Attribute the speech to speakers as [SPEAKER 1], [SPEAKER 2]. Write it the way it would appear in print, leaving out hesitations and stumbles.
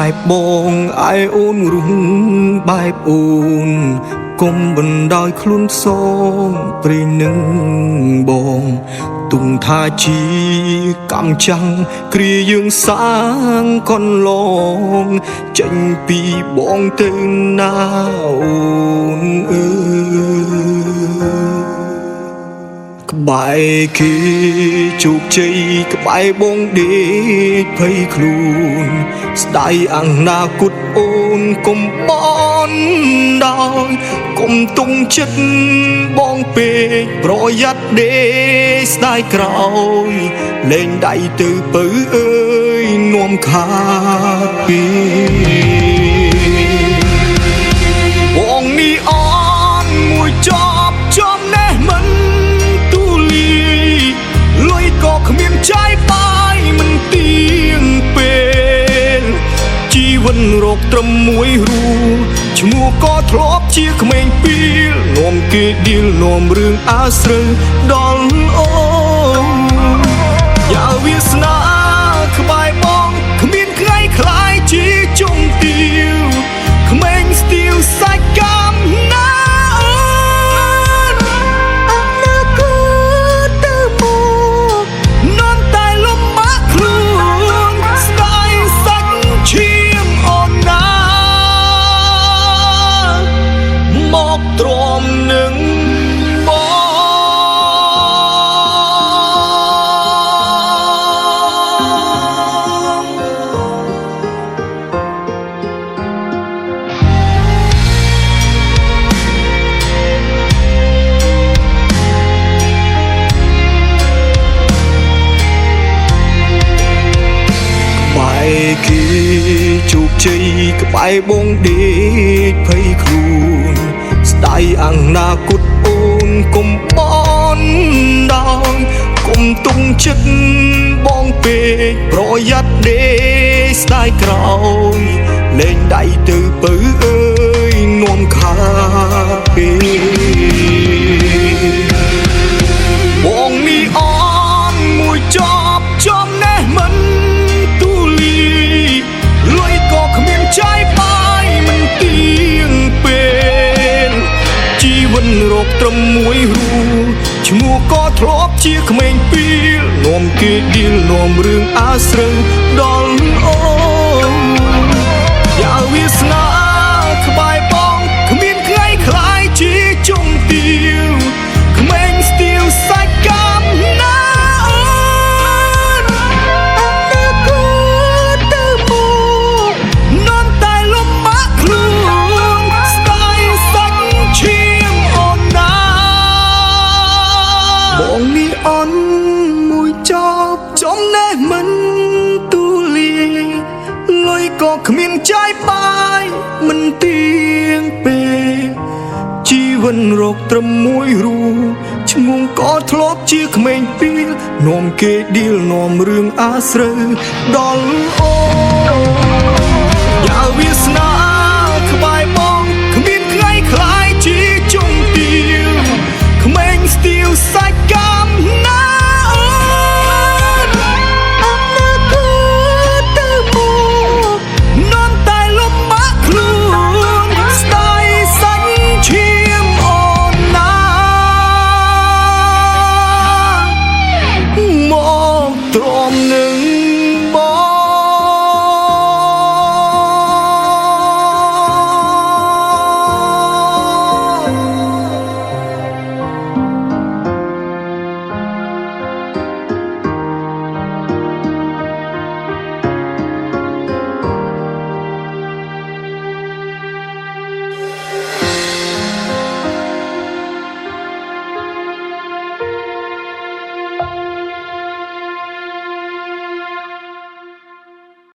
[SPEAKER 1] បែបបងអាយអូនរុងបែបអូនកុំបណ្ដោយខ្លួនសងព្រេងនឹងបងទុំថាជាកម្មចាំងគ្រាយើងសាងកនឡងចេញពីបងទៅណាអូនអើក្បែរគេជោគជ័យក្បែរបងដេកភ័យខ្លួនស្ដាយអនាគតអូនកុំបនដោយកុំទុំចិត្តបងពេកប្រយ័ត្នដេកស្ដាយក្រោយលែងដៃទៅពៅអើយនាំខាតពីបងនេះអនមួយចប់ចំណេះមិនក៏គ្មានចាយបាយមិនទៀងពេលជីវិតរកត្រឹមមួយរូឈ្មោះក៏ធ្លាប់ជាក្មេងពីលនាំគេឌីលនាំរឿងអាស្រូវដល់អូយ៉ាវាសនាក្បែរបងគ្មានថ្ងៃខ្លាយជាជុំទាវក្មេងស្ទាវសាច់កម្មណាទ្រាំនឹងគេជោគជ័យក្បែរបងដេកភ័យខ្លួនស្ដាយអនាគតអូនកុំបនដោយកុំទុំចិត្តបងពេកប្រយ័ត្នដេកស្ដាយក្រោយលែងដៃទៅពៅអើយនាំខាតពេកបងនេះអនមួយចប់ចំណេះមិនទូលីលុយក៏គ្មានចាយបាយមិនទៀងពេលជីវិតរកត្រឹមមួយរូឈ្មោះក៏ធ្លាប់ជាក្មេងពីលនាំគេឌីលនាំរឿងអាស្រូវដល់អូយ៉ាវាសនាក្បែរបងគ្មានថ្ងៃខ្លាយជាជុំទាវក្មេងស្ទាវសាច់កម្មណាបងនេះអនមួយចប់ចំណេះមិនទូលាលុយក៏គ្មានចាយបាយមិនទៀងពេលជីវិតរកត្រឹមមួយរូឈ្មោះក៏ធ្លាប់ជាក្មេងពីលនាំគេឌីលនាំរឿងអាស្រូវដល់អូ